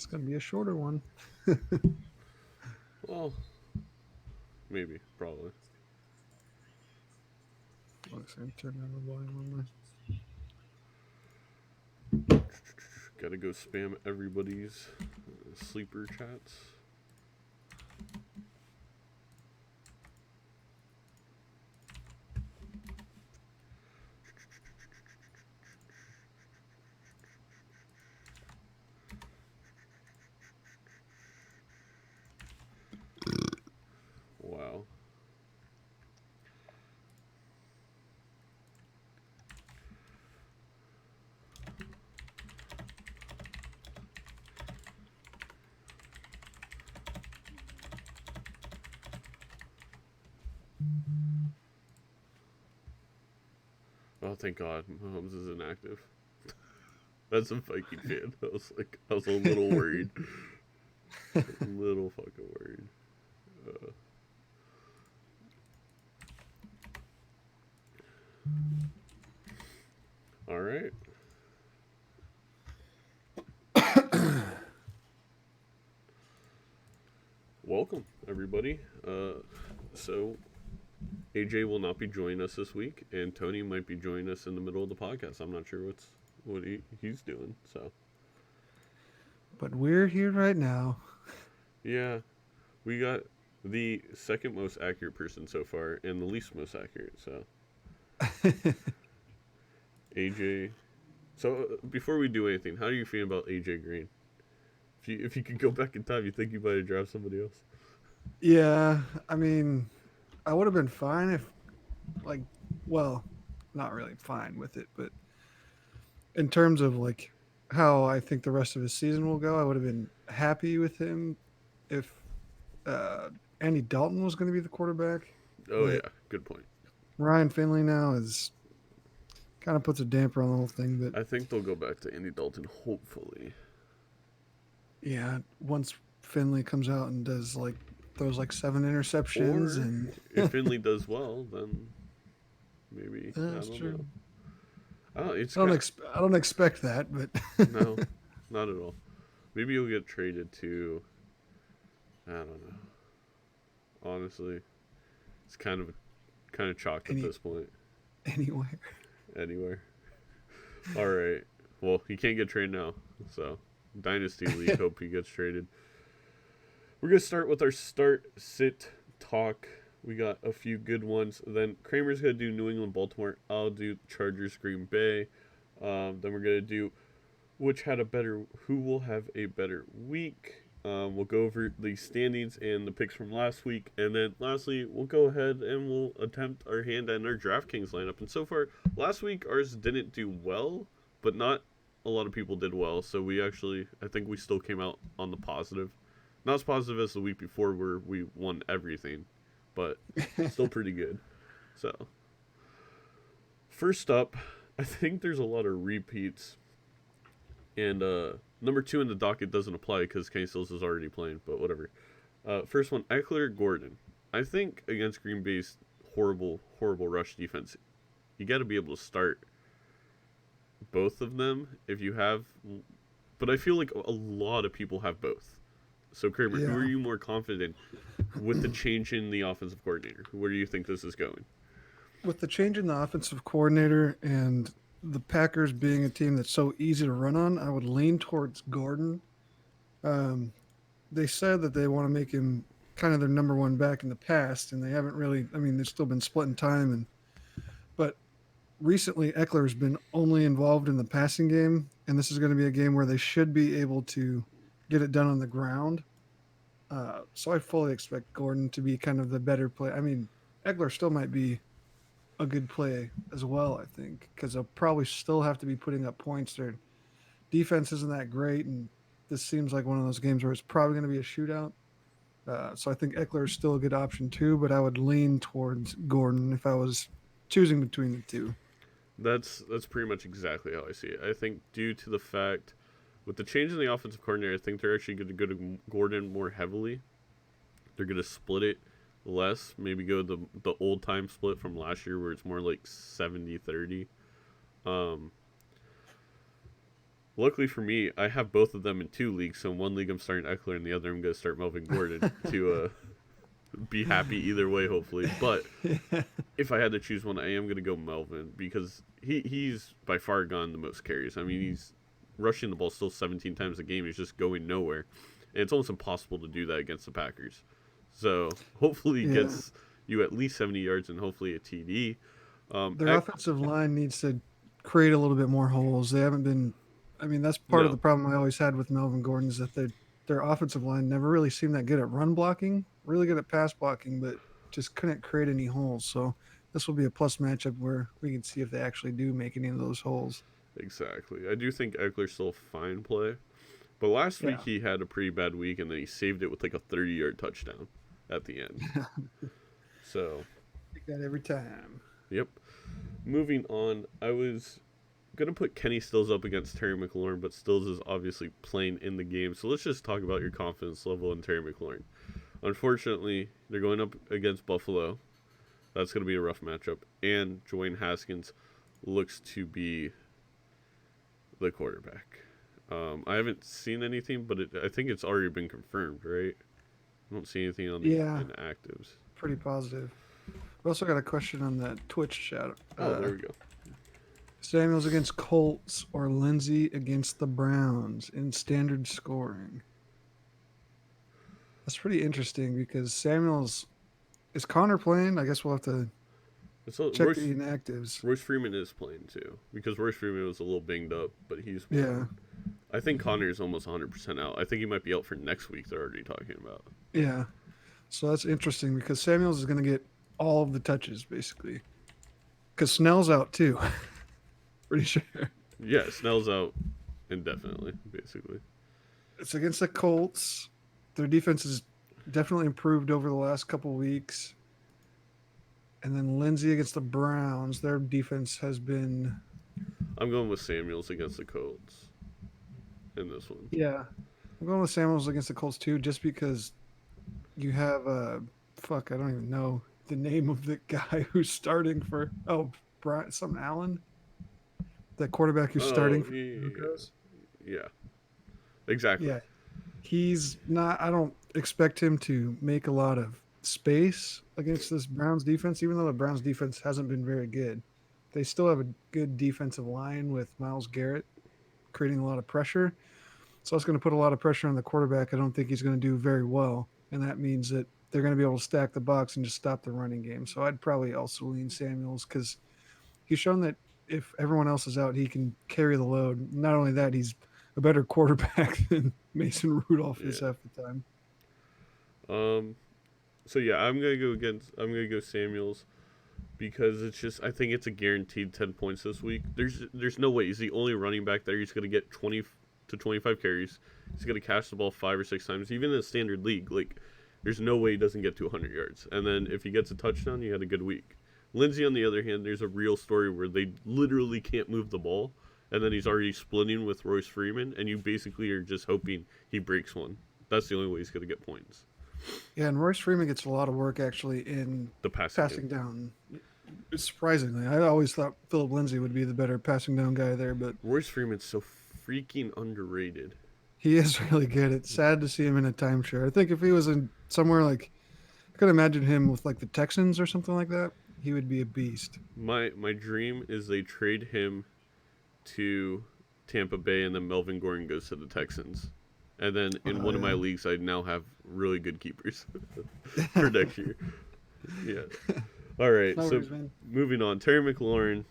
gonna be a shorter one. Well, maybe, probably. Let's see, turn down the volume on my. Gotta go spam everybody's sleeper chats. Wow. Oh, thank God, Mahomes is inactive. That's a Viking fan. I was a little worried. A little fucking worried. Uh, all right. Welcome, everybody. So AJ will not be joining us this week, and Tony might be joining us in the middle of the podcast. I'm not sure what he's doing. So But we're here right now. yeah, we got the second most accurate person so far, and the least most accurate. So AJ. So before we do anything, how do you feel about AJ Green? If you could go back in time, you think you might have drafted somebody else? Yeah, I mean, I would have been fine if, like, well, not really fine with it, but in terms of like how I think the rest of his season will go, I would have been happy with him if uh, Andy Dalton was going to be the quarterback. Oh But yeah, good point. Ryan Finley now is kind of puts a damper on the whole thing. But I think they'll go back to Andy Dalton, hopefully. yeah, once Finley comes out and does like throws like 7 interceptions Or and if Finley does well, then maybe I that's don't true. know. Oh, it's I don't got I don't expect that, but no, not at all. Maybe you'll get traded to. I don't know. Honestly, it's kind of chalked at any this point. anywhere. Anywhere. All right. Well, he can't get traded now, so Dynasty League. Hope he gets traded. We're gonna start with our start sit talk. We got a few good ones. Then Kramer's gonna do New England Baltimore. I'll do Chargers Green Bay. Then we're gonna do who will have a better week. We'll go over the standings and the picks from last week, and then lastly, we'll go ahead and we'll attempt our hand at our DraftKings lineup. And so far, last week ours didn't do well, but not a lot of people did well. So I think we still came out on the positive. Not as positive as the week before, where we won everything, but still pretty good. So first up, I think there's a lot of repeats and number two in the docket doesn't apply because Kenny Stills is already playing, but whatever. First one, Eckler Gordon. I think against Green Bay's horrible rush defense, you got to be able to start both of them if you have. But I feel like a lot of people have both. So Kramer, who are Yeah, you more confident with the change in the offensive coordinator? Where do you think this is going? with the change in the offensive coordinator and the Packers being a team that's so easy to run on, I would lean towards Gordon. Um, they said that they want to make him kind of their number one back in the past, and they haven't really. I mean, they've still been splitting time, and but recently Eckler has been only involved in the passing game, and this is going to be a game where they should be able to get it done on the ground. So I fully expect Gordon to be kind of the better play. I mean, Eckler still might be a good play as well, I think, because they'll probably still have to be putting up points. Their defense isn't that great, and this seems like one of those games where it's probably going to be a shootout. So I think Eckler is still a good option too, but I would lean towards Gordon if I was choosing between the two. That's pretty much exactly how I see it. I think due to the fact with the change in the offensive coordinator, I think they're actually going to go to Gordon more heavily. They're going to split it less, maybe go the old time split from last year where it's more like 70-30. Um Luckily for me, I have both of them in 2 leagues. So in one league, I'm starting Eckler, and the other, I'm going to start Melvin Gordon to be happy either way, hopefully. But Yeah. if I had to choose one, I am going to go Melvin because he's by far gone the most carries. I mean, he's rushing the ball still 17 times a game. He's just going nowhere. And it's almost impossible to do that against the Packers. So hopefully he Yeah. gets you at least 70 yards and hopefully a TD. Their offensive line needs to create a little bit more holes. They haven't been. I mean, that's part of No, the problem I always had with Melvin Gordon is that their offensive line never really seemed that good at run blocking, really good at pass blocking, but just couldn't create any holes. So this will be a plus matchup where we can see if they actually do make any of those holes. exactly. I do think Eckler's still a fine play. But last week Yeah. he had a pretty bad week and then he saved it with like a 30-yard touchdown at the end. So, Take that every time. yep. Moving on, I was gonna put Kenny Stills up against Terry McLaurin, but Stills is obviously playing in the game. So let's just talk about your confidence level in Terry McLaurin. Unfortunately, they're going up against Buffalo. That's gonna be a rough matchup, and Dwayne Haskins looks to be the quarterback. I haven't seen anything, but I think it's already been confirmed, right? I don't see anything on the Yeah, inactives. pretty positive. We also got a question on that Twitch chat. Oh, there we go. Samuels against Colts or Lindsey against the Browns in standard scoring. That's pretty interesting because Samuels is Connor playing. I guess we'll have to So check the inactives. Royce Freeman is playing too because Royce Freeman was a little banged up, but he's Yeah, playing. I think Connor is almost 100% out. I think he might be out for next week. They're already talking about. yeah. So that's interesting because Samuels is going to get all of the touches basically. Because Snell's out too. Pretty sure. Yeah, Snell's out indefinitely, basically. It's against the Colts. Their defense has definitely improved over the last couple weeks. And then Lindsey against the Browns. Their defense has been. I'm going with Samuels against the Colts in this one. Yeah. I'm going with Samuels against the Colts too, just because you have fuck, I don't even know the name of the guy who's starting for Brian some Allen. That quarterback who's starting Oh, for yeah, Broncos. yeah, exactly. Yeah. He's not I don't expect him to make a lot of space against this Browns defense, even though the Browns defense hasn't been very good. They still have a good defensive line with Miles Garrett creating a lot of pressure. So it's going to put a lot of pressure on the quarterback. I don't think he's going to do very well. And that means that they're going to be able to stack the box and just stop the running game. So I'd probably also lean Samuels because he's shown that if everyone else is out, he can carry the load. Not only that, he's a better quarterback than Mason Rudolph is Yeah. half the time. Um. So yeah, I'm gonna go Samuels because it's just I think it's a guaranteed 10 points this week. There's no way he's the only running back there. He's gonna get 20 to 25 carries. He's gonna catch the ball 5 or 6 times, even in a standard league. Like, there's no way he doesn't get to 100 yards. And then if he gets a touchdown, he had a good week. Lindsey, on the other hand, there's a real story where they literally can't move the ball, and then he's already splitting with Royce Freeman, and you basically are just hoping he breaks one. That's the only way he's gonna get points. Yeah, and Royce Freeman gets a lot of work actually in The passing passing game. down. Surprisingly, I always thought Philip Lindsay would be the better passing down guy there, but Royce Freeman's so freaking underrated. he is really good. It's sad to see him in a timeshare. I think if he was in somewhere like, I could imagine him with like the Texans or something like that. He would be a beast. My dream is they trade him to Tampa Bay, and then Melvin Gordon goes to the Texans. And then in one of my Yeah. leagues, I now have really good keepers for next year. Yeah. All right. No So worries, man. moving on, Terry McLaurin.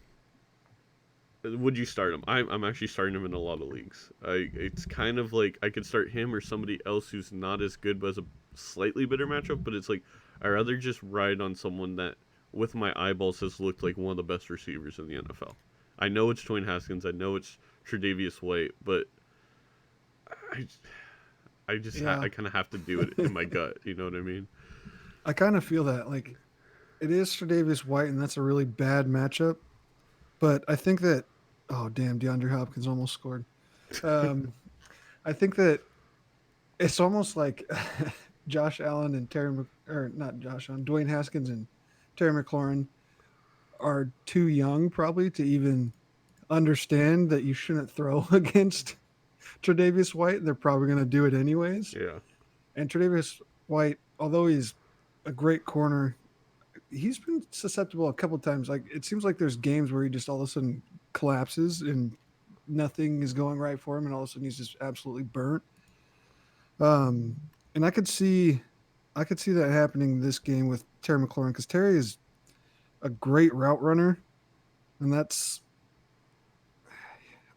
Would you start him? I'm actually starting him in a lot of leagues. It's kind of like I could start him or somebody else who's not as good but has a slightly better matchup. But it's like I'd rather just ride on someone that, with my eyeballs, has looked like one of the best receivers in the NFL. I know it's Dwayne Haskins. I know it's Tre'Davious White, but I, Yeah. I kind of have to do it in my gut. You know what I mean? I kind of feel that. Like, it is Tre'Davious White, and that's a really bad matchup. But I think that, oh, damn, DeAndre Hopkins almost scored. Um, I think that it's almost like Josh Allen and or not Josh Allen, Dwayne Haskins and Terry McLaurin are too young probably to even understand that you shouldn't throw against Tre'Davious White, they're probably going to do it anyways. Yeah. And Tre'Davious White, although he's a great corner, he's been susceptible a couple times. Like it seems like there's games where he just all of a sudden collapses and nothing is going right for him, and all of a sudden he's just absolutely burnt. Um, and I could see that happening this game with Terry McLaurin because Terry is a great route runner, and that's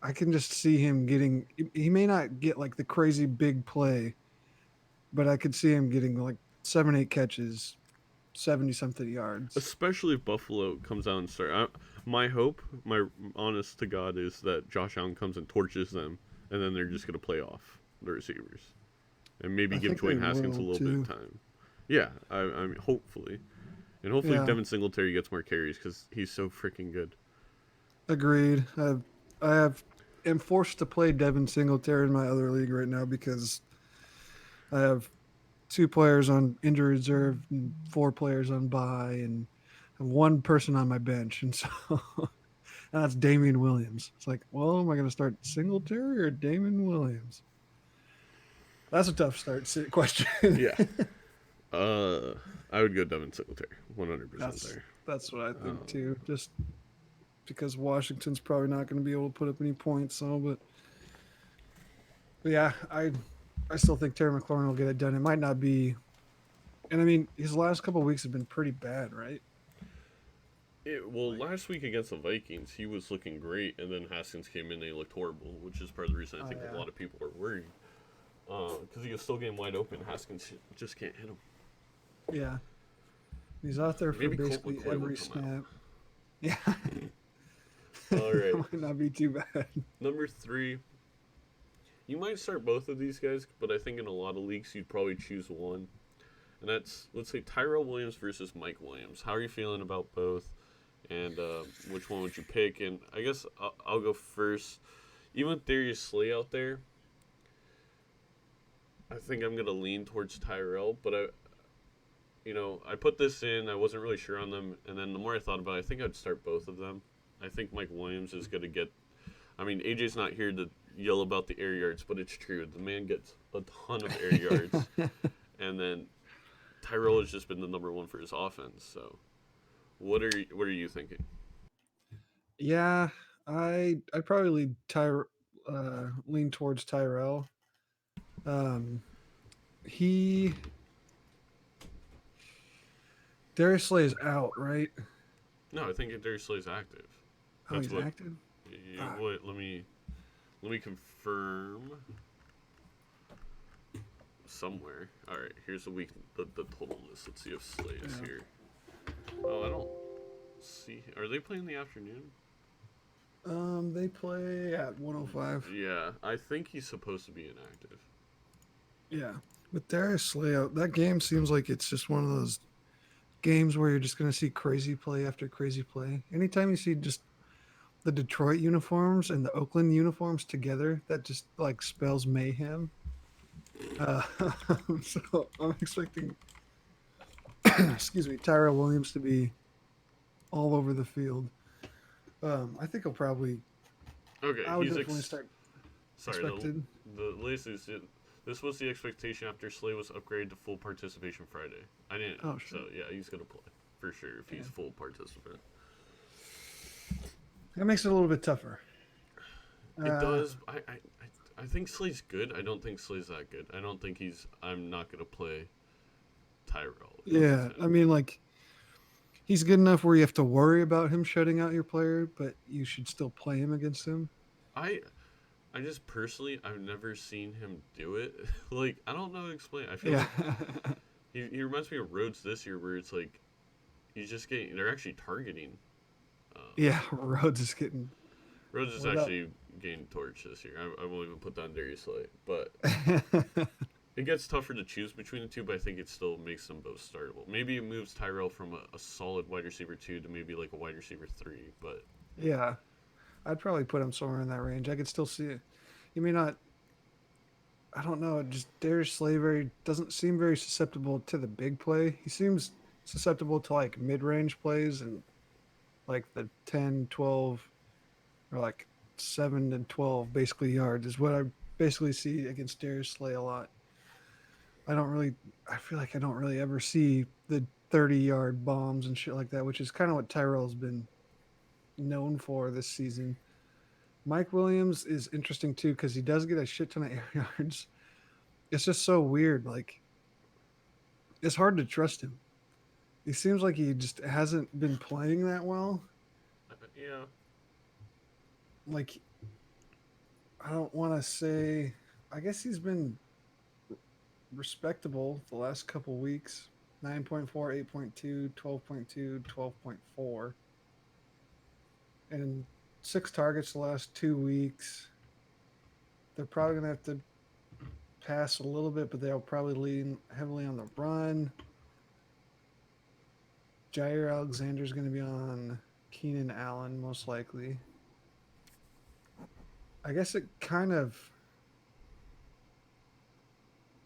I can just see him getting. He may not get like the crazy big play, but I could see him getting like 7, 8 catches, 70 something yards. Especially if Buffalo comes out and my hope, my honest to God, is that Josh Allen comes and torches them, and then they're just going to play off the receivers, and maybe I give think Dwayne they Haskins a will, little bit too. of time. Yeah, I mean, hopefully, and hopefully Yeah, Devin Singletary gets more carries because he's so freaking good. agreed. I have am forced to play Devin Singletary in my other league right now because I have 2 players on injury reserve and 4 players on bye and one person on my bench, and so and that's Damian Williams. It's like, well, am I going to start Singletary or Damian Williams? That's a tough question. Yeah, I would go Devin Singletary, 100% that's there. that's what I think Um, too. Just because Washington's probably not going to be able to put up any points, so but yeah, I still think Terry McLaurin will get it done. It might not be, and I mean his last couple of weeks have been pretty bad, right? well, Like, last week against the Vikings, he was looking great, and then Haskins came in and he looked horrible, which is part of the reason I oh think a yeah, lot of people are worried. Because he was still getting wide open. Haskins just can't hit him. yeah, he's out there for Maybe Colt basically McCoy will every come snap. Yeah, out. All it right. might not be too bad. Number 3. You might start both of these guys, but I think in a lot of leagues you'd probably choose one. And that's, let's say, Tyrell Williams versus Mike Williams. How are you feeling about both? And which one would you pick? And I guess I'll go first. Even with Darius Slay out there, I think I'm going to lean towards Tyrell, but I put this in. I wasn't really sure on them, and then the more I thought about it, I think I'd start both of them. I think Mike Williams is going to get. I mean, AJ's not here to yell about the air yards, but it's true. The man gets a ton of air yards, and then Tyrell has just been the number one for his offense. So, what are you thinking? Yeah, I'd probably lean towards Tyrell. Um, he Darius Slay is out, right? No, I think Darius Slay's active. Oh, That's he's what. active. Ah, What? Let me confirm somewhere. All right, here's the total list. Let's see if Slay is yeah. here. Oh, I don't see. Are they playing in the afternoon? They play at 105. Yeah, I think he's supposed to be inactive. Yeah, with Darius Slay out, that game seems like it's just one of those games where you're just gonna see crazy play after crazy play. Anytime you see just the Detroit uniforms and the Oakland uniforms together, that just like spells mayhem. Uh, so I'm expecting, excuse me, Tyrell Williams to be all over the field. I think he'll probably. Okay, I would definitely start sorry. expected. The latest is this was the expectation after Slay was upgraded to full participation Friday. I didn't. Oh So shit! yeah, he's gonna play for sure if Yeah, he's full participant. that makes it a little bit tougher. It Uh, does. I think Slay's good. I don't think Slay's that good. I don't think he's. I'm not gonna play Tyrell if it's yeah, I him. mean, like he's good enough where you have to worry about him shutting out your player, but you should still play him against him. I I just personally I've never seen him do it. Like I don't know how to explain. I feel Yeah, like he reminds me of Rhodes this year, where it's like he's just getting. They're actually targeting. Um, yeah. Rhodes is getting Rhodes is lit up. actually getting torched this year. I won't even put down Darius Slay, but it gets tougher to choose between the two. But I think it still makes them both startable. Maybe it moves Tyrell from a solid wide receiver 2 to maybe like a wide receiver 3. But Yeah, I'd probably put him somewhere in that range. I could still see it. You may not. I don't know. Just Darius Slay doesn't seem very susceptible to the big play. He seems susceptible to like mid-range plays and like the 10, 12, or like 7 to 12 basically yards is what I've basically see against Darius Slay a lot. I don't really, I feel like I don't really ever see the 30-yard bombs and shit like that, which is kind of what Tyrell's been known for this season. Mike Williams is interesting too because he does get a shit ton of air yards. It's just so weird. Like, it's hard to trust him. He seems like he just hasn't been playing that well. Yeah. Like, I don't want to say, I guess he's been respectable the last couple weeks. 9.4, 8.2, 12.2, 12.4. And 6 targets the last 2 weeks. They're probably going to have to pass a little bit, but they'll probably lean heavily on the run. Jair Alexander's going to be on Keenan Allen, most likely. I guess it kind of.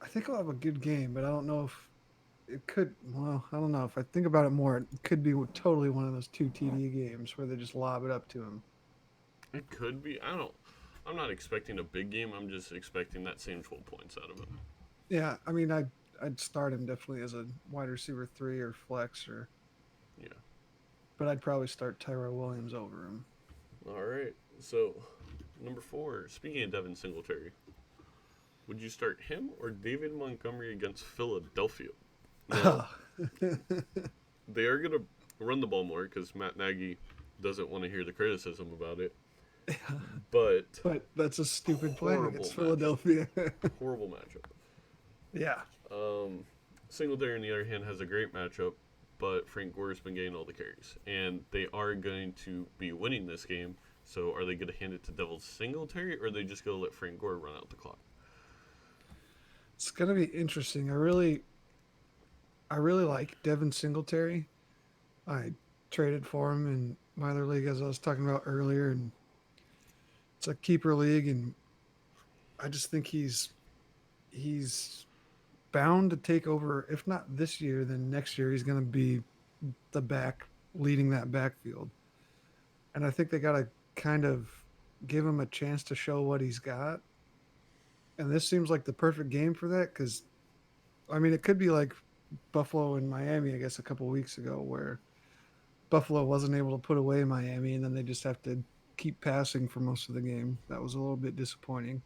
I think he'll have a good game, but I don't know if it could. Well, I don't know. If I think about it more, it could be totally one of those two TD games where they just lob it up to him. It could be. I don't. I'm not expecting a big game. I'm just expecting that same 12 points out of him. Yeah, I mean, I'd start him definitely as a wide receiver 3 or flex or. Yeah. But I'd probably start Tyrell Williams over him. All right. So, number 4. Speaking of Devin Singletary, would you start him or David Montgomery against Philadelphia? Now, they are going to run the ball more because Matt Nagy doesn't want to hear the criticism about it. But that's a stupid play. Horrible It's matchup. Philadelphia. horrible matchup. Yeah. Singletary, on the other hand, has a great matchup, but Frank Gore's been getting all the carries. And they are going to be winning this game. So are they going to hand it to Devil Singletary, or are they just going to let Frank Gore run out the clock? It's gonna be interesting. I really like Devin Singletary. I traded for him in my other league as I was talking about earlier, and it's a keeper league, and I just think he's bound to take over. If not this year, then next year he's going to be the back leading that backfield, and I think they got to kind of give him a chance to show what he's got. And this seems like the perfect game for that because, I mean, it could be like Buffalo and Miami, I guess, a couple weeks ago, where Buffalo wasn't able to put away Miami, and then they just have to keep passing for most of the game. That was a little bit disappointing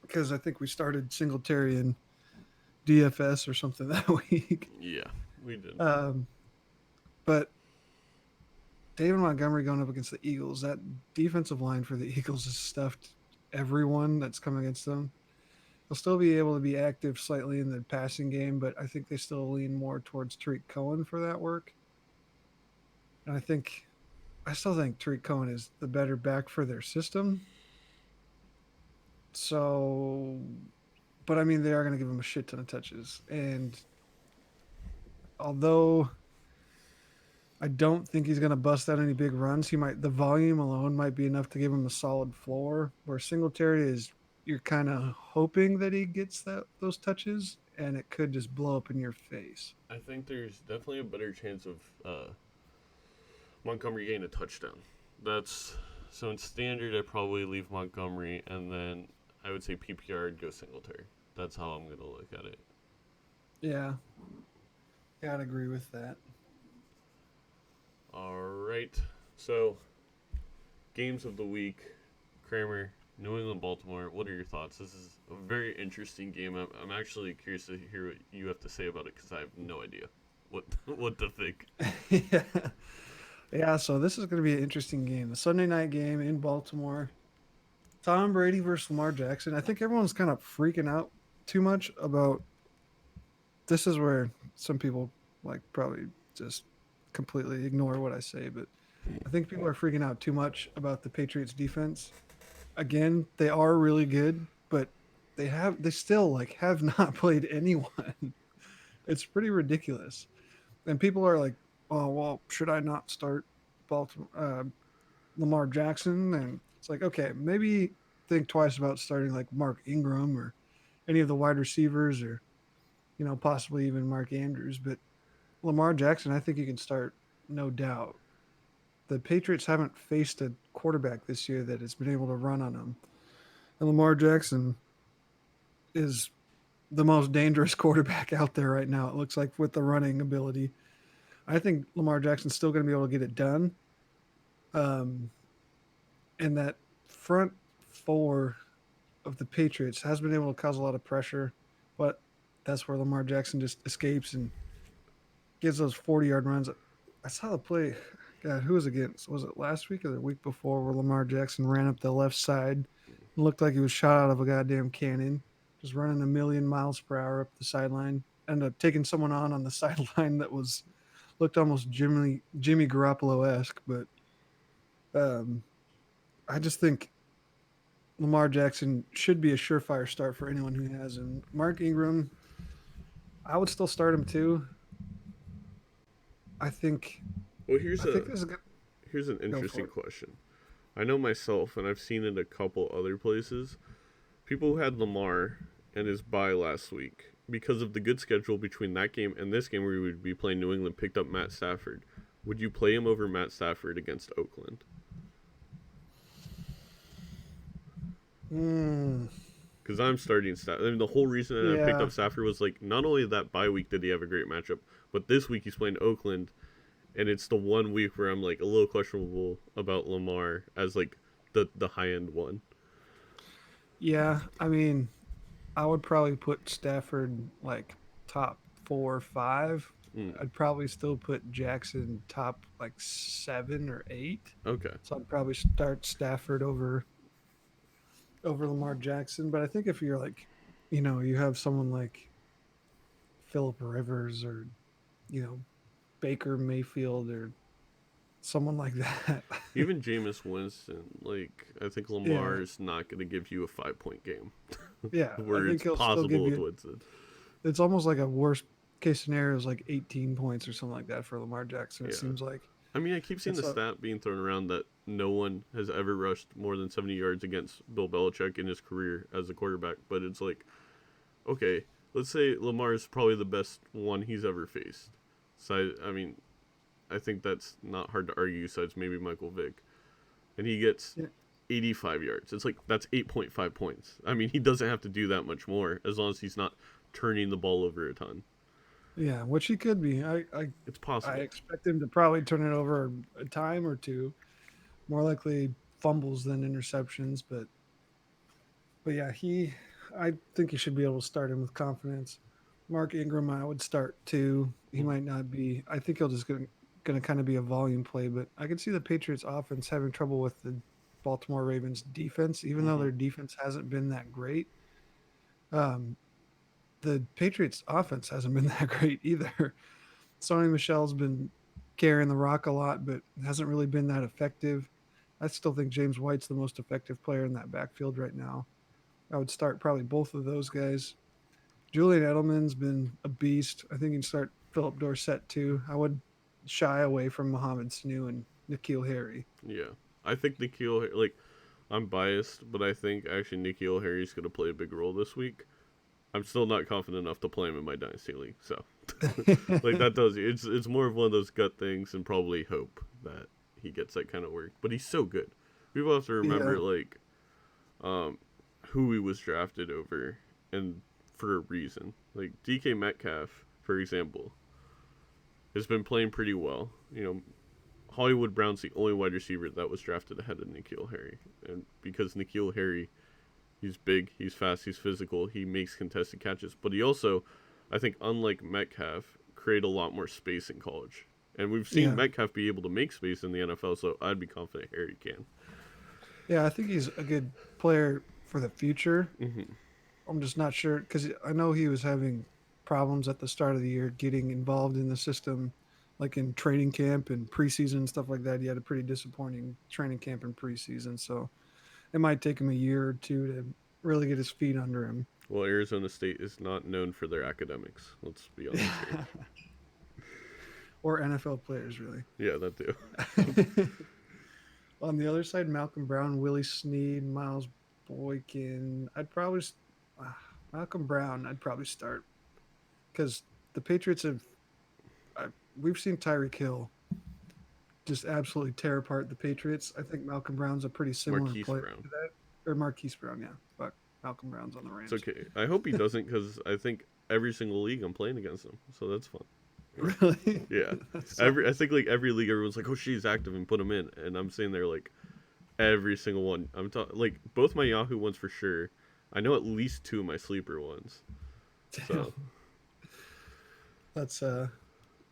because I think we started Singletary in DFS or something that week. Yeah, we did. But David Montgomery going up against the Eagles, that defensive line for the Eagles has stuffed everyone that's come against them. They'll still be able to be active slightly in the passing game, but I think they still lean more towards Tariq Cohen for that work. And I still think Tariq Cohen is the better back for their system. So, but I mean, they are going to give him a shit ton of touches. And although I don't think he's going to bust out any big runs, the volume alone might be enough to give him a solid floor. Where Singletary is, you're kind of hoping that he gets those touches, and it could just blow up in your face. I think there's definitely a better chance of Montgomery getting a touchdown. So in standard, I'd probably leave Montgomery, and then I would say PPR would go Singletary. That's how I'm going to look at it. Yeah. Yeah, I'd agree with that. All right. So, games of the week. Kramer, New England, Baltimore. What are your thoughts? This is a very interesting game. I'm actually curious to hear what you have to say about it because I have no idea what to think. Yeah. Yeah, so this is going to be an interesting game. The Sunday night game in Baltimore. Tom Brady versus Lamar Jackson. I think everyone's kind of freaking out too much about. This is where some people probably just completely ignore what I say, but I think people are freaking out too much about the Patriots defense. Again, they are really good, but they still have not played anyone. It's pretty ridiculous. And people are like, "Oh, well, should I not start Lamar Jackson?" And it's like, okay, maybe think twice about starting like Mark Ingram or any of the wide receivers, or possibly even Mark Andrews. But Lamar Jackson, I think you can start, no doubt. The Patriots haven't faced a quarterback this year that has been able to run on them. And Lamar Jackson is the most dangerous quarterback out there right now. It looks like with the running ability. I think Lamar Jackson's still going to be able to get it done. Um, and that front four of the Patriots has been able to cause a lot of pressure, but that's where Lamar Jackson just escapes and gives those 40-yard runs. I saw the play. God, who was it against? Was it last week or the week before where Lamar Jackson ran up the left side? It looked like he was shot out of a goddamn cannon, just running a million miles per hour up the sideline. Ended up taking someone on the sideline that was looked almost Jimmy Garoppolo esque. But um, I just think Lamar Jackson should be a surefire start for anyone who has him. Mark Ingram, I would still start him too. I think Well, I think this is good. here's an Go for interesting it. question. I know myself, and I've seen it a couple other places. People who had Lamar and his bye last week because of the good schedule between that game and this game where we would be playing New England picked up Matt Stafford. Would you play him over Matt Stafford against Oakland? Mm, Because I'm starting Stafford. I mean, the whole reason that I picked yeah, up Stafford was like not only that bye week did he have a great matchup, but this week he's playing Oakland, and it's the one week where I'm like a little questionable about Lamar as like the high end one. yeah. I mean, I would probably put Stafford like top 4 or 5. Mm, I'd probably still put Jackson top like 7 or 8. okay. So I'd probably start Stafford over Lamar Jackson. But I think if you're like, you have someone like Philip Rivers or you know Baker Mayfield or someone like that. Even Jameis Winston, like I think Yeah, Lamar is not going to give you a 5 point game, yeah. I where think it's he'll still possible give with you. Winston. It's almost like a worst case scenario is like 18 points or something like that for Lamar Jackson. It Yeah, seems like I mean I keep seeing it's the a stat being thrown around that no one has ever rushed more than 70 yards against Bill Belichick in his career as a quarterback, but it's like okay, let's say Lamar is probably the best one he's ever faced. So I mean, I think that's not hard to argue. Besides maybe Michael Vick, and he gets yeah, 85 yards. It's like that's 8.5 points. I mean, he doesn't have to do that much more as long as he's not turning the ball over a ton. yeah, which he could be. It's I possible. expect him to probably turn it over a time or two. More likely fumbles than interceptions, but yeah, I think you should be able to start him with confidence. Mark Ingram, I would start too. He Mhm. might not be. I think he'll just gonna kind of be a volume play, but I can see the Patriots offense having trouble with the Baltimore Ravens defense, even though Mhm. their defense hasn't been that great. Um, the Patriots offense hasn't been that great either. Sony Michelle's been carrying the rock a lot, but hasn't really been that effective. I still think James White's the most effective player in that backfield right now. I would start probably both of those guys. Julian Edelman's been a beast. I think you can start Philip Dorsett too. I would shy away from Mohamed Sanu and Nikhil Harry. Yeah. I think Nikhil, like, I'm biased, but I think actually Nikhil Harry's going to play a big role this week. I'm still not confident enough to play him in my dynasty league. So, like that does it's more of one of those gut things and probably hope that he gets that kind of work. But he's so good. People have to Yeah, remember like um, who he was drafted over, and for a reason. Like DK Metcalf, for example, has been playing pretty well. You know, Hollywood Brown's the only wide receiver that was drafted ahead of Nikhil Harry, and because Nikhil Harry, he's big, he's fast, he's physical, he makes contested catches, but he also, I think, unlike Metcalf, create a lot more space in college. And we've seen yeah, Metcalf be able to make space in the NFL, so I'd be confident Harry can. yeah. I think he's a good player for the future. Mm-hmm. I'm just not sure because I know he was having problems at the start of the year getting involved in the system, like in training camp and preseason and stuff like that. He had a pretty disappointing training camp and preseason, so it might take him a year or two to really get his feet under him. Well, Arizona State is not known for their academics. Let's be honest here. Or NFL players, really. Yeah, that too. On the other side, Malcolm Brown, Willie Snead, Miles Boykin. Uh, Malcolm Brown. I'd probably start because the Patriots have. I, we've seen Tyreek Hill just absolutely tear apart the Patriots. I think Malcolm Brown's a pretty similar Marquise player Brown. to that. or Marquise Brown. Yeah, but Malcolm Brown's on the It's Rams. okay. I hope he doesn't because I think every single league I'm playing against him, so that's fun. Really? Yeah, That's I think like every league everyone's like, oh, she's active and put him in, and I'm sitting there like every single one. I'm talking like both my Yahoo ones for sure. I know at least two of my sleeper ones. damn. So That's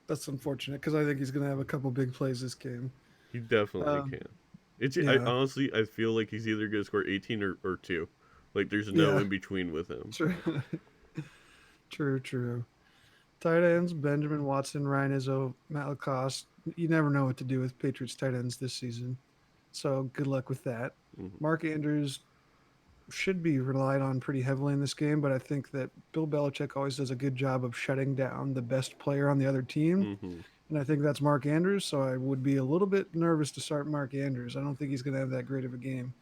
that's unfortunate because I think he's gonna have a couple big plays this game. he definitely Um, can. I yeah, honestly I feel like he's either gonna score 18 or two. Like there's no yeah, in between with him. true, true. Tight ends: Benjamin Watson, Ryan Izzo, Matt Lacoste. You never know what to do with Patriots tight ends this season, so good luck with that. Hmm. Mark Andrews should be relied on pretty heavily in this game, but I think that Bill Belichick always does a good job of shutting down the best player on the other team. Hmm. And I think that's Mark Andrews. So I would be a little bit nervous to start Mark Andrews. I don't think he's going to have that great of a game.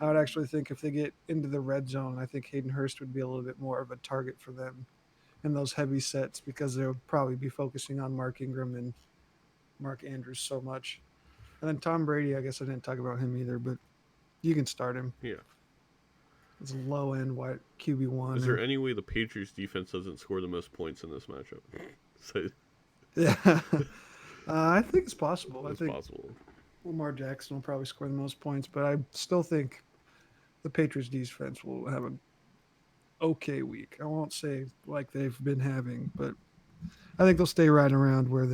I would actually think if they get into the red zone, I think Hayden Hurst would be a little bit more of a target for them in those heavy sets because they'll probably be focusing on Mark Ingram and Mark Andrews so much. And then Tom Brady, I guess I didn't talk about him either, but you can start him. Yeah. It's a low end white QB1 Is there or any way the Patriots defense doesn't score the most points in this matchup? So yeah. I think it's possible. I it's think possible. Lamar Jackson will probably score the most points, but I still think the Patriots defense will have an okay week. I won't say like they've been having, but I think they'll stay right around where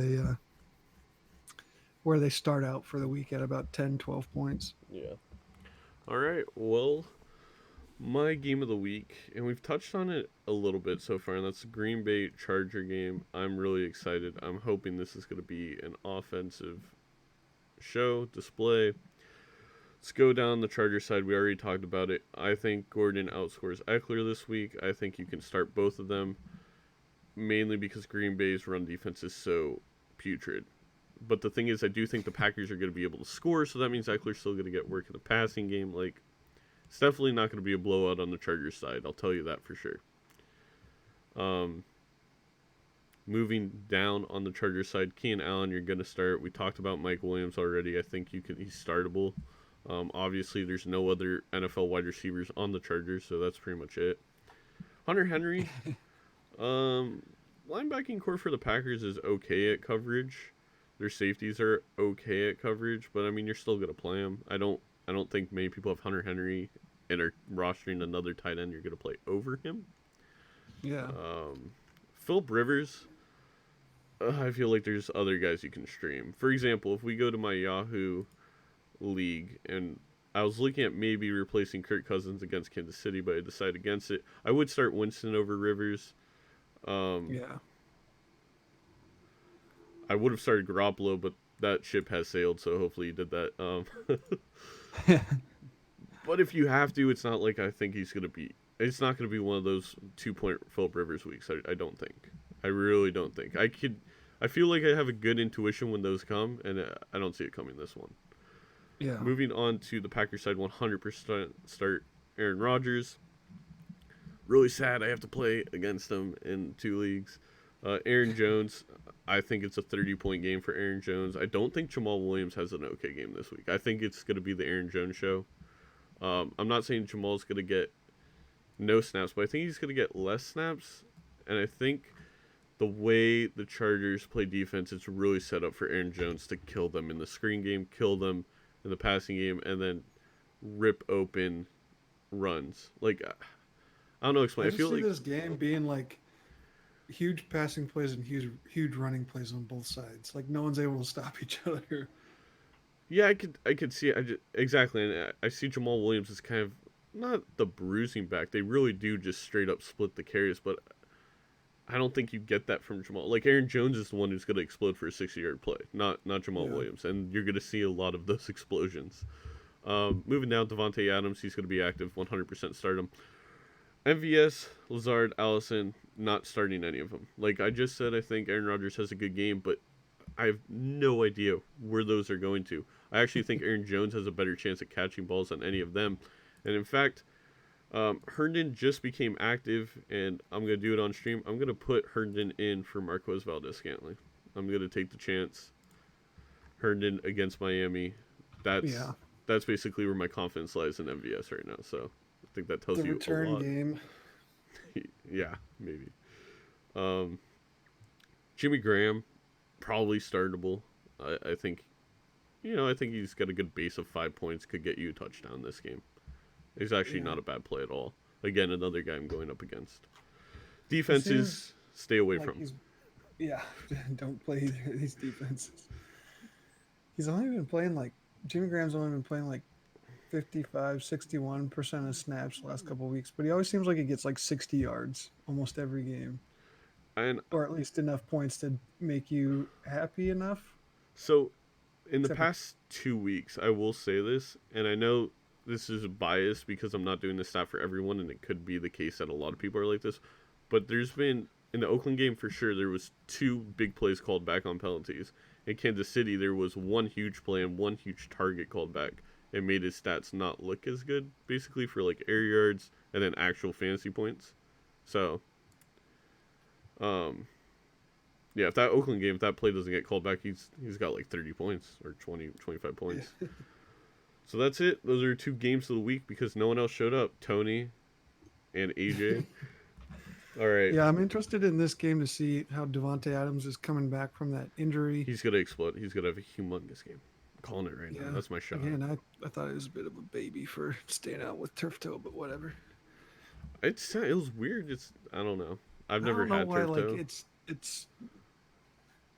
they start out for the week at about 10, 12 points. Yeah. All right. Well, my game of the week, and we've touched on it a little bit so far, and that's the Green Bay Charger game. I'm really excited. I'm hoping this is going to be an offensive show, display. Let's go down the Charger side. We already talked about it. I think Gordon outscores Eckler this week. I think you can start both of them, mainly because Green Bay's run defense is so putrid. But the thing is, I do think the Packers are going to be able to score, so that means Eckler's still going to get work in the passing game. Like, it's definitely not going to be a blowout on the Chargers side. I'll tell you that for sure. Moving down on the Chargers side, Keenan Allen, you're going to start. We talked about Mike Williams already. I think he's startable. Obviously, there's no other NFL wide receivers on the Chargers, so that's pretty much it. Hunter Henry, linebacking core for the Packers is okay at coverage. Their safeties are okay at coverage, but I mean, you're still gonna play him. I don't think many people have Hunter Henry and are rostering another tight end. You're gonna play over him. Yeah. Philip Rivers, I feel like there's other guys you can stream. For example, if we go to my Yahoo league and I was looking at maybe replacing Kirk Cousins against Kansas City, but I decided against it. I would start Winston over Rivers. Yeah. I would have started Garoppolo, but that ship has sailed, so hopefully you did that. But if you have to, it's not like I think he's going to be. It's not going to be one of those 2-point Philip Rivers weeks. I don't think. I really don't think. I feel like I have a good intuition when those come, and I don't see it coming this one. Yeah. Moving on to the Packers side, 100% start Aaron Rodgers. Really sad I have to play against him in 2 leagues. Aaron Jones, I think it's a 30-point game for Aaron Jones. I don't think Jamal Williams has an okay game this week. I think it's going to be the Aaron Jones show. I'm not saying Jamal's going to get no snaps, but I think he's going to get less snaps. And I think the way the Chargers play defense, it's really set up for Aaron Jones to kill them in the screen game, kill them in the passing game, and then rip open runs. Like, I don't know, explain. I I just feel see like this game being like huge passing plays and huge running plays on both sides. Like no one's able to stop each other. yeah, I could see it. Exactly, and I see Jamal Williams as kind of not the bruising back. They really do just straight up split the carries, but I don't think you get that from Jamal. Like Aaron Jones is the one who's going to explode for a 60-yard play, not Jamal Yeah. Williams, and you're going to see a lot of those explosions. Moving down, Devontae Adams, he's going to be active, 100% start him. MVS, Lazard, Allison, not starting any of them. Like I just said, I think Aaron Rodgers has a good game, but I have no idea where those are going to. I actually think Aaron Jones has a better chance at catching balls than any of them. And in fact, Herndon just became active, and I'm going to do it on stream. I'm going to put Herndon in for Marquez Valdez-Scantling. I'm going to take the chance. Herndon against Miami. That's Yeah. that's basically where my confidence lies in MVS right now. So I think that tells The you a return lot. game. Yeah, maybe. Um, Jimmy Graham, probably startable. I think, I think he's got a good base of 5 points. Could get you a touchdown this game. He's actually Yeah. not a bad play at all. Again, another guy I'm going up against. He seems Defenses, stay away like from. he's yeah. Don't play either of these defenses. He's only been playing like Jimmy Graham's only been playing like 55, 61% of snaps the last couple of weeks, but he always seems like he gets like 60 yards almost every game, And or at least enough points to make you happy enough. so, in the Except for, past 2 weeks, I will say this, and I know this is biased because I'm not doing this stat for everyone, and it could be the case that a lot of people are like this, but there's been, in the Oakland game for sure, there was 2 big plays called back on penalties. In Kansas City, there was one huge play and one huge target called back. It made his stats not look as good, basically, for like air yards and then actual fantasy points. So, um, yeah, if that Oakland game, if that play doesn't get called back, he's got like 30 points or 20, 25 yeah. points. So that's it. Those are 2 games of the week because no one else showed up. Tony and AJ. All right. Yeah, I'm interested in this game to see how Devonte Adams is coming back from that injury. He's going to explode. He's going to have a humongous game. I'm calling it right now. Yeah, That's my shot. again, I thought it was a bit of a baby for staying out with turf toe, but whatever. It was weird. I don't know. I've I never don't know had why. turf Like toe. it's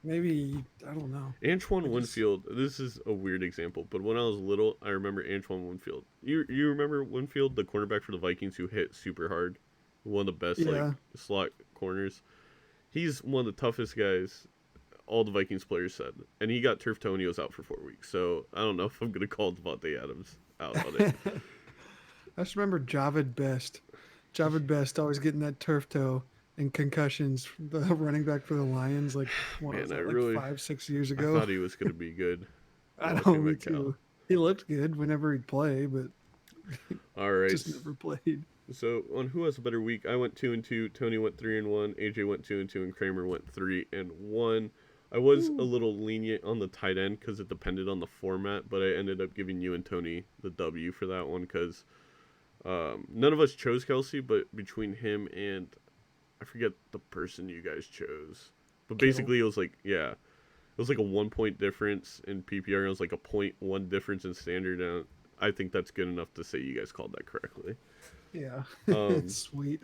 maybe I don't know. Antoine I just Winfield. This is a weird example, but when I was little, I remember Antoine Winfield. You remember Winfield, the cornerback for the Vikings who hit super hard, one of the best like yeah. slot corners. He's one of the toughest guys. All the Vikings players said, and he got turf toe and he was out for 4 weeks. So I don't know if I'm gonna call Devontae Adams out on it. I just remember Javid Best. Javid Best always getting that turf toe and concussions. The running back for the Lions, like what was Man, that, like 5, 6 years I ago? thought he was gonna be good. I know, Watching me Metcalf. too. He looked good whenever he'd play, but All right. just never played. So on who has a better week, I went 2-2. Tony went 3-1. AJ went 2-2, and Kramer went 3-1. I was a little lenient on the tight end because it depended on the format, but I ended up giving you and Tony the W for that one because none of us chose Kelsey, but between him and I forget the person you guys chose, but Kittle. basically it was like it was like a 1 point difference in PPR. It was like a 0.1 difference in standard, and I think that's good enough to say you guys called that correctly. Yeah, Um, sweet.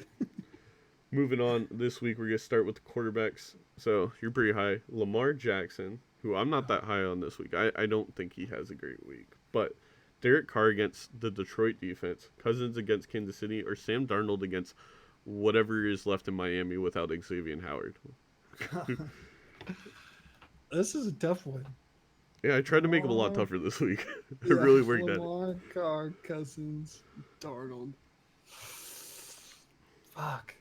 Moving on, this week we're going to start with the quarterbacks. So you're pretty high. Lamar Jackson, who I'm not that high on this week. I don't think he has a great week. But Derek Carr against the Detroit defense, Cousins against Kansas City, or Sam Darnold against whatever is left in Miami without Xavier Howard. This is a tough one. Yeah, I tried to make him a lot Lamar. tougher this week. I Yeah, really worked at it. Lamar, Carr, Cousins, Darnold. Fuck.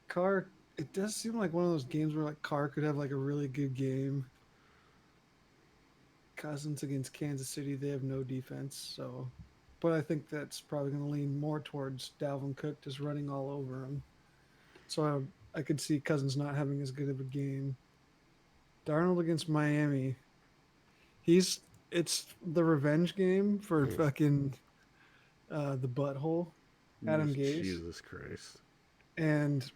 Carr, it does seem like one of those games where like Carr could have like a really good game. Cousins against Kansas City, they have no defense, so but I think that's probably going to lean more towards Dalvin Cook just running all over him. So I could see Cousins not having as good of a game. Darnold against Miami. It's the revenge game for fucking the butthole, Adam Gase. Jesus Christ. And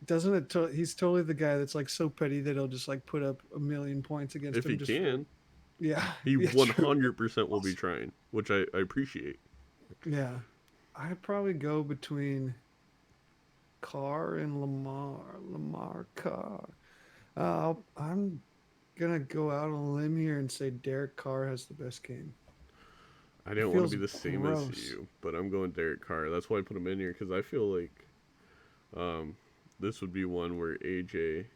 doesn't it? He's totally the guy that's like so petty that he'll just like put up a million points against If him. he just can, yeah, he yeah, true. 100% will be trying, which I appreciate. Yeah, I'd probably go between Carr and Lamar. Lamar Carr. I'm gonna go out on a limb here and say Derek Carr has the best game. I didn't want to be the same gross. as you, but I'm going Derek Carr. That's why I put him in here because I feel like this would be one where AJ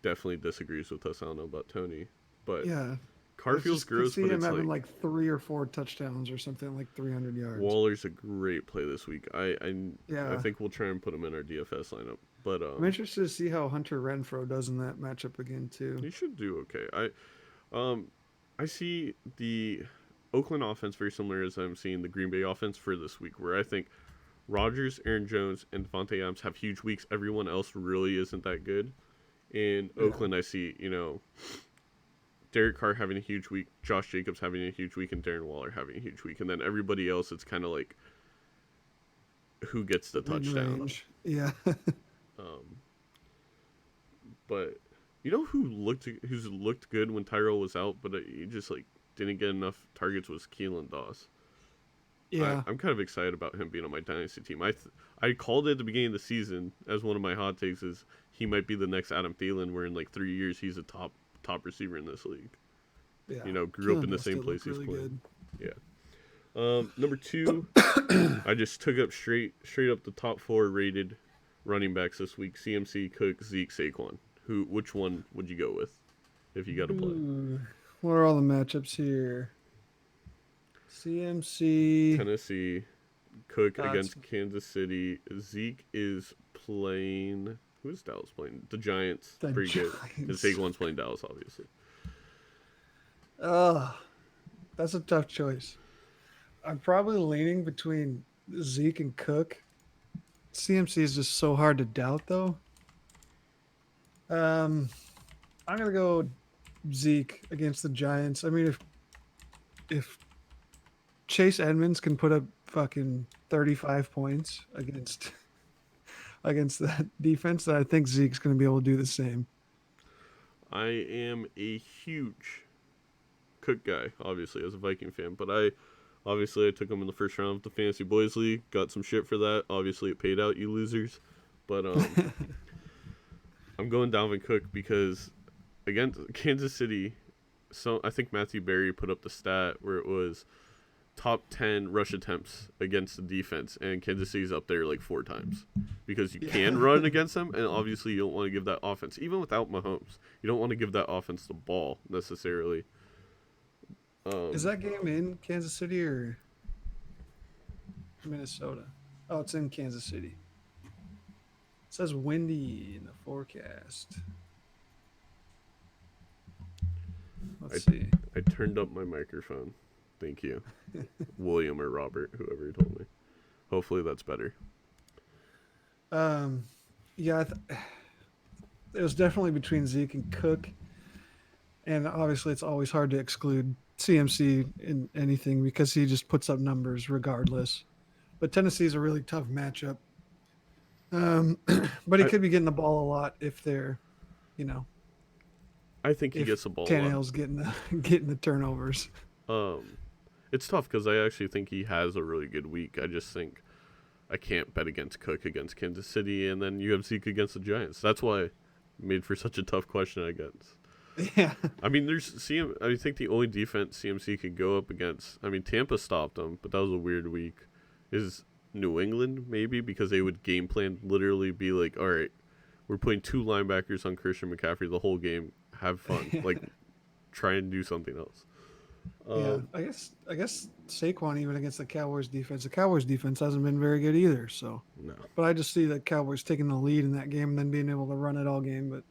definitely disagrees with us. I don't know about Tony, but Yeah, Carr I feels just could gross. see But him it's having like like 3 or 4 touchdowns or something like 300 yards. Waller's a great play this week. I Yeah. think we'll try and put him in our DFS lineup. But I'm interested to see how Hunter Renfro does in that matchup again too. he should do okay. I see the Oakland offense very similar as I'm seeing the Green Bay offense for this week, where I think Rodgers, Aaron Jones, and Devontae Adams have huge weeks. Everyone else really isn't that good. In Yeah. Oakland, I see, Derek Carr having a huge week, Josh Jacobs having a huge week, and Darren Waller having a huge week, and then everybody else, it's kind of like who gets the touchdown. Mid-range. Yeah. But who's looked good when Tyrell was out, but he just like didn't get enough targets was Keelan Doss. Yeah. I'm kind of excited about him being on my dynasty team. I called it at the beginning of the season as one of my hot takes is he might be the next Adam Thielen, where in like 3 years he's a top receiver in this league. Yeah. You know, grew up in the Keelan same does place still he's look playing. really Yeah. Number 2, I just took up straight up the top 4 rated running backs this week: CMC, Cook, Zeke, Saquon. Which one would you go with if you got to play? Ooh, what are all the matchups here? CMC. Tennessee, Cook It's against Kansas City. Zeke is playing. Who's Dallas playing? The Giants. The Pretty good. And Giants. Saquon's playing Dallas, obviously. That's a tough choice. I'm probably leaning between Zeke and Cook. CMC is just so hard to doubt, though. I'm gonna go Zeke against the Giants. I mean, if Chase Edmonds can put up fucking 35 points against that defense, then I think Zeke's gonna be able to do the same. I am a huge Cook guy, obviously, as a Viking fan, but I took him in the first round of the Fantasy Boys League. Got some shit for that. Obviously, it paid out, you losers. But I'm going Dalvin Cook because against Kansas City, so I think Matthew Berry put up the stat where it was top 10 rush attempts against the defense, and Kansas City's up there like 4 times because you can run against them, and obviously you don't want to give that offense, even without Mahomes, you don't want to give that offense the ball necessarily. Is that game in Kansas City or Minnesota? Oh, it's in Kansas City. It says windy in the forecast. Let's see. I turned up my microphone. Thank you. William or Robert, whoever told me. Hopefully that's better. Yeah, it was definitely between Zeke and Cook. And obviously it's always hard to exclude CMC in anything because he just puts up numbers regardless. But Tennessee's a really tough matchup. But he could be getting the ball a lot if they're, I think he gets the ball a lot. Tannehill's getting the turnovers. It's tough because I actually think he has a really good week. I just think I can't bet against Cook against Kansas City, and then you have Zeke against the Giants. That's why I made for such a tough question, I guess. Yeah. I mean, I think the only defense CMC could go up against, I mean, Tampa stopped them, but that was a weird week, is New England, maybe, because they would game plan literally be like, all right, we're putting 2 linebackers on Christian McCaffrey the whole game. Have fun. Like, try and do something else. Yeah, I guess Saquon even against the Cowboys defense. The Cowboys defense hasn't been very good either. So, no. But I just see the Cowboys taking the lead in that game and then being able to run it all game. But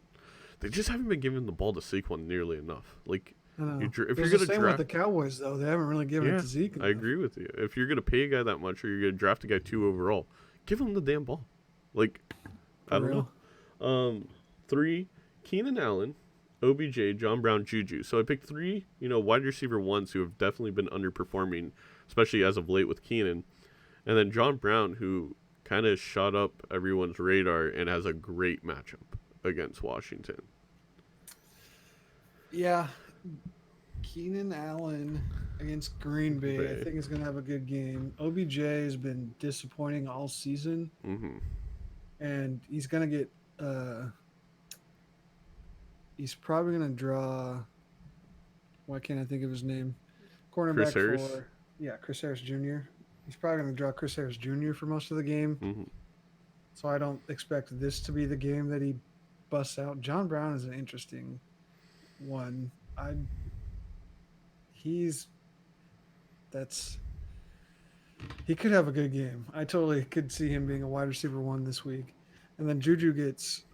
they just haven't been giving the ball to Saquon nearly enough. Like, I don't know. if you're It's gonna the same draft, with the Cowboys though. They haven't really given it to Zeke enough. I agree with you. If you're gonna pay a guy that much, or you're gonna draft a guy 2 overall, give him the damn ball. Like, I don't know. 3, Keenan Allen, OBJ, John Brown, Juju. So I picked 3, wide receiver 1s who have definitely been underperforming, especially as of late with Keenan. And then John Brown, who kind of shot up everyone's radar and has a great matchup against Washington. Yeah. Keenan Allen against Green Bay. I think he's going to have a good game. OBJ has been disappointing all season. Mm-hmm. And he's going to get he's probably going to draw. Why can't I think of his name? Cornerback Chris Harris? Chris Harris Jr. He's probably going to draw Chris Harris Jr. for most of the game. Mm-hmm. So I don't expect this to be the game that he busts out. John Brown is an interesting one. He could have a good game. I totally could see him being a wide receiver 1 this week. And then Juju gets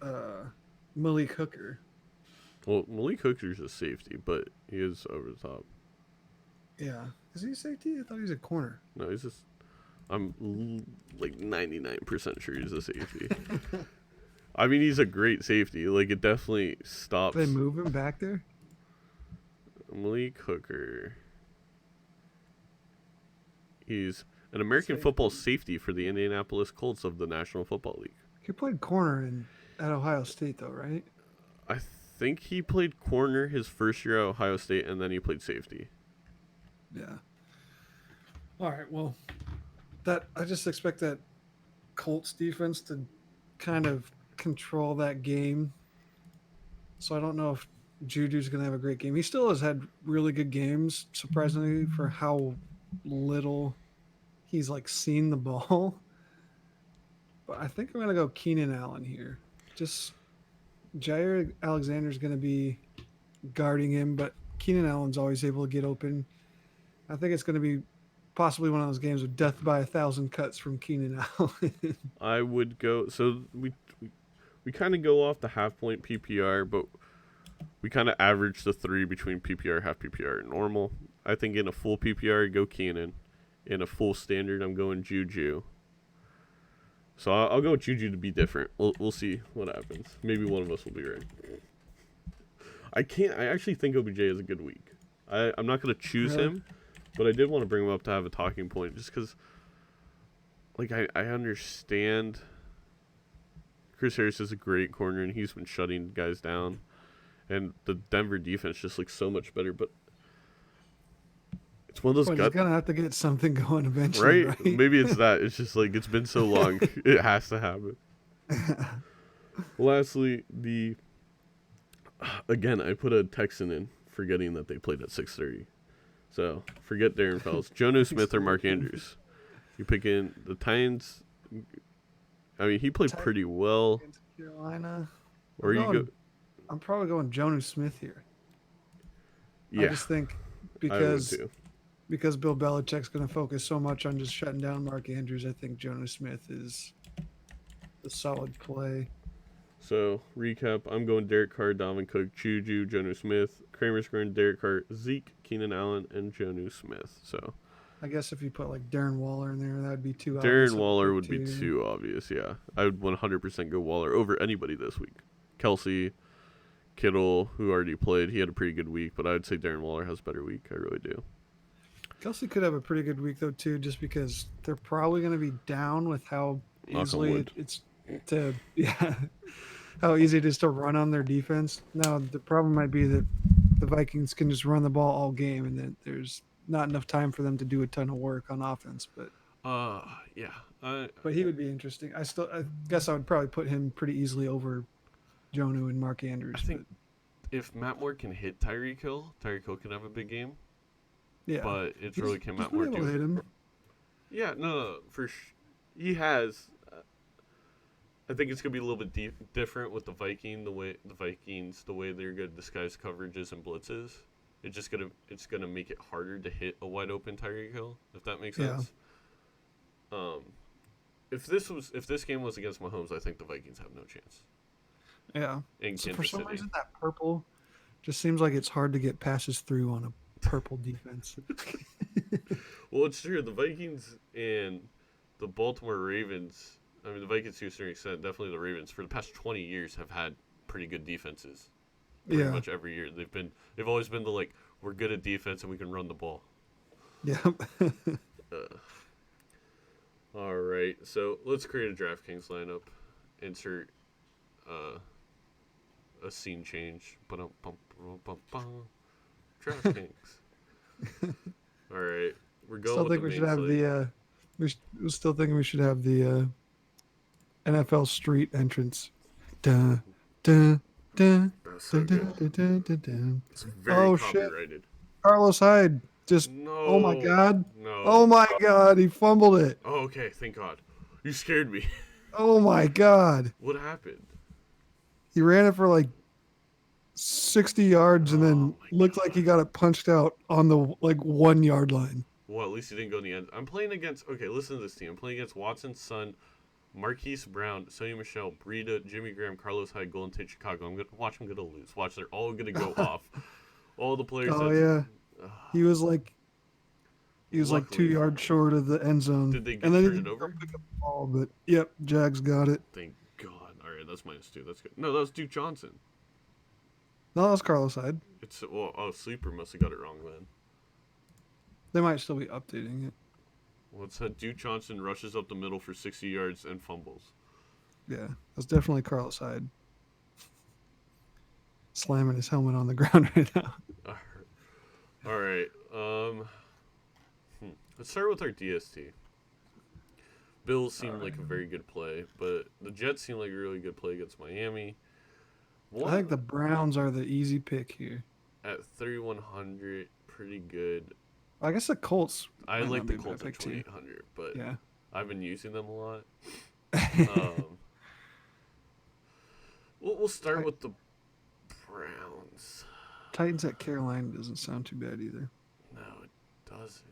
Malik Hooker. Well, Malik Hooker's a safety, but he is over the top. Yeah. Is he a safety? I thought he was a corner. No, he's just... I'm like 99% sure he's a safety. I mean, he's a great safety. Like, it definitely stops. They move him back there? Malik Hooker. He's an American Safety. football safety for the Indianapolis Colts of the National Football League. He played corner at Ohio State, though, right? I think he played corner his first year at Ohio State, and then he played safety. Yeah. All right. Well, that I just expect that Colts defense to kind of control that game. So I don't know if Juju's going to have a great game. He still has had really good games, surprisingly, for how little he's like seen the ball. But I think I'm going to go Keenan Allen here. Just Jair Alexander's going to be guarding him, but Keenan Allen's always able to get open. I think it's going to be possibly one of those games with death by 1,000 cuts from Keenan Allen. I would go. So we kind of go off the half point PPR, but we kind of average the 3 between PPR, half PPR, and normal. I think in a full PPR, go Keenan. In a full standard, I'm going Juju. So I'll go with Juju to be different. We'll see what happens. Maybe one of us will be right. I actually think OBJ has a good week. I'm not going to choose him, but I did want to bring him up to have a talking point just because, like, I understand Chris Harris is a great corner, and he's been shutting guys down. And the Denver defense just looks so much better, but it's one of those He's gonna have to get something going eventually, right? Maybe it's that. It's just like it's been so long, it has to happen. Lastly, again I put a Texan in, forgetting that they played at 6:30. So forget Darren Fells, Jonnu Smith or Mark Andrews. You pick in the Titans. I mean, he played pretty well. Carolina. Or you go. I'm probably going Jonnu Smith here. Yeah, I just think I would too. because Bill Belichick's going to focus so much on just shutting down Mark Andrews, I think Jonnu Smith is a solid play. So, recap, I'm going Derek Carr, Dalvin Cook, Juju, Jonnu Smith. Kramer's going Derek Carr, Zeke, Keenan Allen, and Jonnu Smith. So, I guess if you put like Darren Waller in there, that would be too obvious. obvious. Darren Waller would be too obvious, yeah. I would 100% go Waller over anybody this week. Kelsey, Kittle, who already played, he had a pretty good week, but I would say Darren Waller has a better week. I really do. Kelsey could have a pretty good week, though, too, just because they're probably going to be down with how easily it's to, how easy it is to run on their defense. Now, the problem might be that the Vikings can just run the ball all game, and that there's not enough time for them to do a ton of work on offense. But yeah. But he would be interesting. I guess I would probably put him pretty easily over Jonnu and Mark Andrews. I think if Matt Moore can hit Tyreek Hill can have a big game. Yeah, but it's really can Matt Moore do hit him. Yeah, no, he has. I think it's gonna be a little bit different with the Vikings, the way they're gonna disguise coverages and blitzes. It's gonna make it harder to hit a wide open Tyreek Hill, if that makes sense. If this game was against Mahomes, I think the Vikings have no chance. Yeah. In so Kansas for some City. reason, that purple just seems like it's hard to get passes through on a purple defense. Well, it's true. The Vikings and the Baltimore Ravens. I mean, the Vikings to a certain extent, definitely the Ravens, for the past 20 years have had pretty good defenses. Pretty much every year. They've always been we're good at defense and we can run the ball. Yeah. All right. So let's create a DraftKings lineup. Insert a scene change. DraftKings. All right. We're going Still think we should have the we're still thinking we should have the NFL street entrance. Dun, dun, dun, so dun, dun, dun, dun, dun. it's very Shit. copyrighted. Carlos Hyde just No. oh my god. No. Oh my god, he fumbled it. Oh, okay. Thank God. You scared me. Oh my god. What happened? He ran it for like 60 yards and then looked like he got it punched out on the 1 yard line. Well, at least he didn't go in the end. I'm playing against. Okay, listen to this team. I'm playing against Watson's son, Marquise Brown, Sony Michelle, Breida, Jimmy Graham, Carlos Hyde, Golden Tate, Chicago. I'm gonna watch them gonna lose. Watch, they're all gonna go off. All the players. Oh yeah, he was like 2 yards short of the end zone. Did they and then turn he it over? Pick up the ball, but yep, Jags got it. Thank God. All right, that's -2. That's good. No, that was Duke Johnson. No, that was Carlos Hyde. Sleeper must have got it wrong then. They might still be updating it. Well, it said Duke Johnson rushes up the middle for 60 yards and fumbles. Yeah, that's definitely Carlos Hyde. Slamming his helmet on the ground right now. All right. Let's start with our DST. Bills seem like a very good play, but the Jets seem like a really good play against Miami. I think the Browns are the easy pick here. At 3,100, pretty good. I guess the Colts. I like the Colts at 2,800, but yeah, I've been using them a lot. We'll start with the Browns. Titans at Carolina doesn't sound too bad either. No, it doesn't.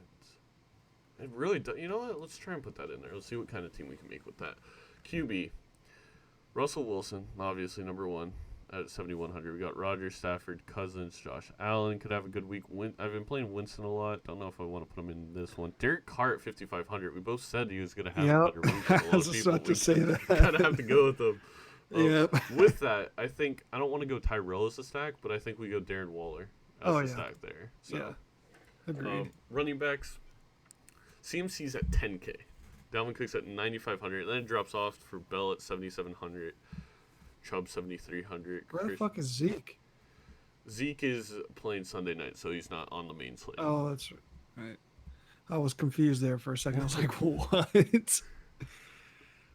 It really does. You know what? Let's try and put that in there. Let's see what kind of team we can make with that. QB. Russell Wilson, obviously number one at 7,100. We got Rodgers, Stafford, Cousins, Josh Allen. Could have a good week. I've been playing Winston a lot. Don't know if I want to put him in this one. Derek Carr at 5,500. We both said he was going to have a better week than a lot I was of just people. about to say that. Kind of have to go with him. Yep. With that, I think I don't want to go Tyrell as a stack, but I think we go Darren Waller as a stack there. So, yeah, agreed. Running backs, CMC's at 10K. Dalvin Cook's at 9,500. Then it drops off for Bell at 7,700. Chubb 7,300. Where the fuck is Zeke? Zeke is playing Sunday night, so he's not on the main slate. Oh, that's right. I was confused there for a second. I was like, what?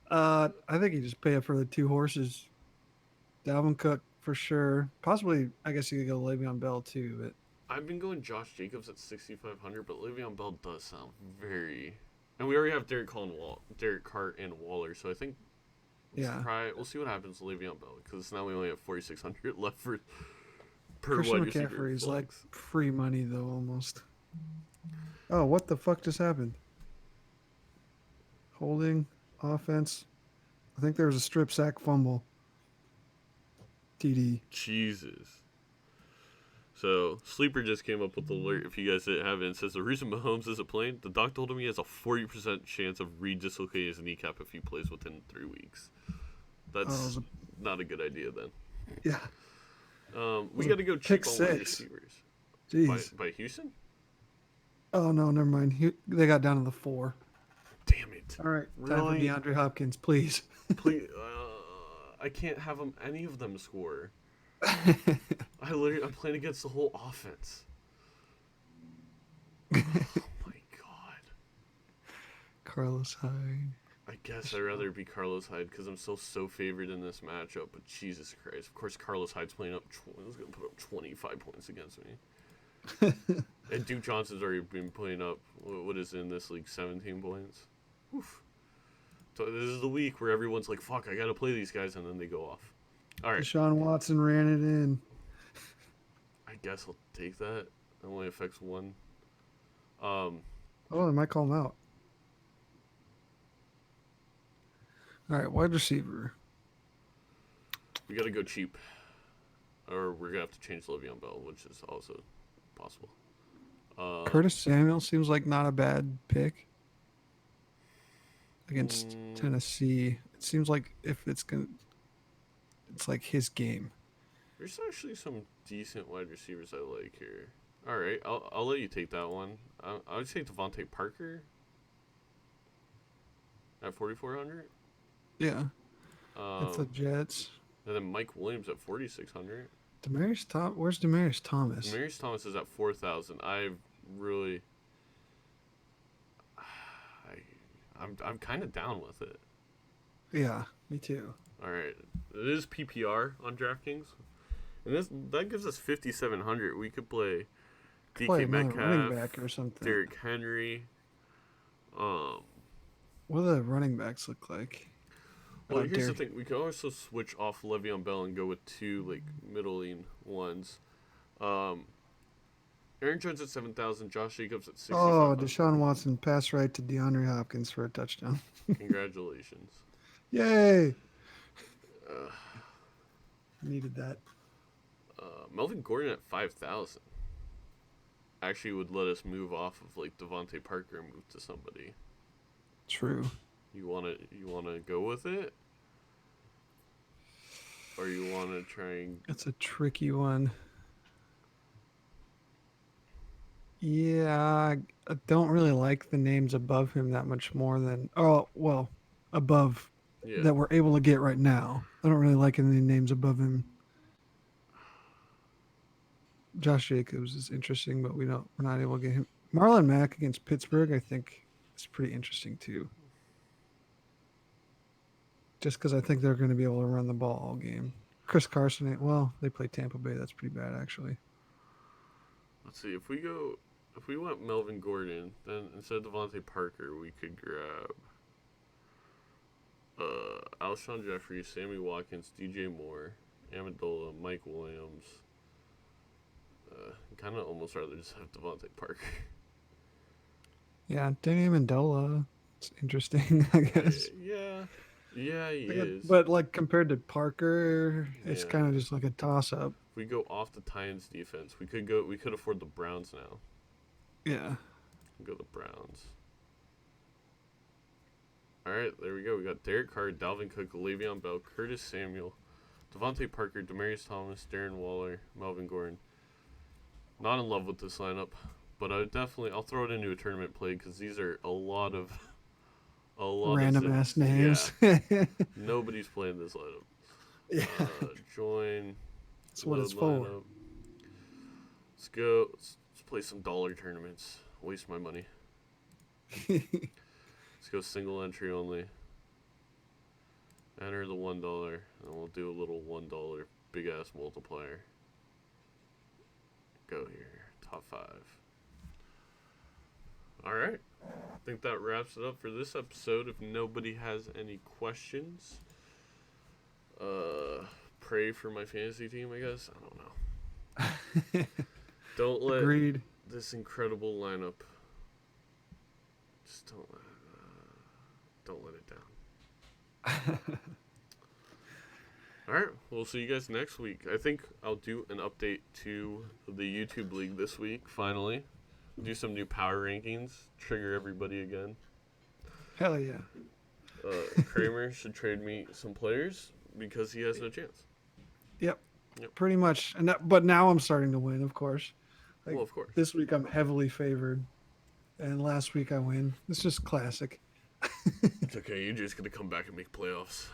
I think you just pay up for the two horses. Dalvin Cook for sure. Possibly, I guess you could go Le'Veon Bell too. But I've been going Josh Jacobs at 6,500, but Le'Veon Bell does sound very. And we already have Derek Carr and Waller, so I think. We'll see what happens with Le'Veon Bell because now we only have 4,600 left per Christian wide receiver. McCaffrey is like free money though almost. Oh, what the fuck just happened? Holding offense. I think there was a strip sack fumble. TD. Jesus. So, Sleeper just came up with the alert. If you guys didn't have it, it says the reason Mahomes isn't playing, the doc told him he has a 40% chance of re-dislocating his kneecap if he plays within 3 weeks. That's not a good idea then. Yeah. We got to go cheap on wide receivers. Jeez. By Houston? Oh, no, never mind. They got down to the 4. Damn it. All right. Really? Time for DeAndre Hopkins, please. Please. I can't have any of them score. I'm playing against the whole offense. Oh my god. Carlos Hyde. I guess I'd rather be Carlos Hyde because I'm still so favored in this matchup. But Jesus Christ, of course Carlos Hyde's playing up. He's gonna put up 25 points against me. And Duke Johnson's already been playing up. What is in this league? 17 points. Oof. So this is the week where everyone's like, "Fuck, I gotta play these guys," and then they go off. All right. Deshaun Watson ran it in. I guess I'll take that. It only affects one. Oh, they might call him out. All right, wide receiver. We got to go cheap. Or we're going to have to change Le'Veon Bell, which is also possible. Curtis Samuel seems like not a bad pick against Tennessee. It seems like if it's like his game. There's actually some decent wide receivers I like here. All right, I'll let you take that one. I would say Devontae Parker at 4,400. Yeah. It's the Jets. And then Mike Williams at 4,600. Where's Demaryius Thomas? Demaryius Thomas is at 4,000. I'm kind of down with it. Yeah, me too. All right, it is PPR on DraftKings, and that gives us 5,700. We could play DK Metcalf, running back or something. Derrick Henry. What do the running backs look like? Well, here's the thing: we could also switch off Le'Veon Bell and go with two like middling ones. Aaron Jones at 7,000, Josh Jacobs at 6,500. Oh, Deshaun Watson pass right to DeAndre Hopkins for a touchdown. Congratulations! Yay! Needed that. Melvin Gordon at 5,000 actually would let us move off of like Devontae Parker and move to somebody. True. You wanna go with it? or you want to try and It's a tricky one. Yeah, I don't really like the names above him that much more than above yeah. that we're able to get right now. I don't really like any names above him. Josh Jacobs is interesting, but we're not able to get him. Marlon Mack against Pittsburgh, I think is pretty interesting too. Just because I think they're going to be able to run the ball all game. Chris Carson, well, they play Tampa Bay. That's pretty bad actually. Let's see if we went Melvin Gordon, then instead of Devontae Parker, we could grab Alshon Jeffrey, Sammy Watkins, DJ Moore, Amendola, Mike Williams. Kind of almost rather just have Devontae Parker. Yeah, Danny Amendola. It's interesting, I guess. Yeah, he is. But like compared to Parker, it's Yeah. kind of just like a toss up. If we go off the Titans defense, we could afford the Browns now. Yeah. Go the Browns. All right, there we go. We got Derek Carr, Dalvin Cook, Le'Veon Bell, Curtis Samuel, Devontae Parker, Demaryius Thomas, Darren Waller, Melvin Gordon. Not in love with this lineup, but I'll throw it into a tournament play because these are a lot of Random ass names. Yeah, nobody's playing this lineup. Yeah. Join. That's what it's load for. lineup. Let's go. Let's play some dollar tournaments. Waste my money. Let's go single entry only. Enter the $1, and we'll do a little $1 big ass multiplier. Go here, top 5. All right, I think that wraps it up for this episode. If nobody has any questions, pray for my fantasy team. I guess I don't know. Don't let Agreed. this incredible lineup. Just don't let it down. All right, we'll see you guys next week. I think I'll do an update to the YouTube League this week, finally. Do some new power rankings, trigger everybody again. Hell yeah. Kramer should trade me some players because he has no chance. Yep. Yep. Pretty much. But now I'm starting to win, of course. Like, Well, of course. This week I'm heavily favored, and last week I win. It's just classic. It's okay, you're just going to come back and make playoffs.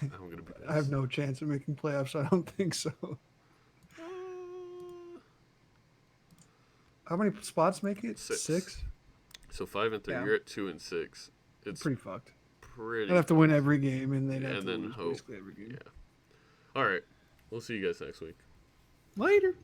I'm going to be pissed. I have no chance of making playoffs. I don't think so. How many spots make it? 6. So 5 and 3. Yeah. You're at 2 and 6. It's Pretty fucked. pretty. I'd have to win every game, and they'd have And to then lose hope. basically every game. Yeah. All right. We'll see you guys next week. Later.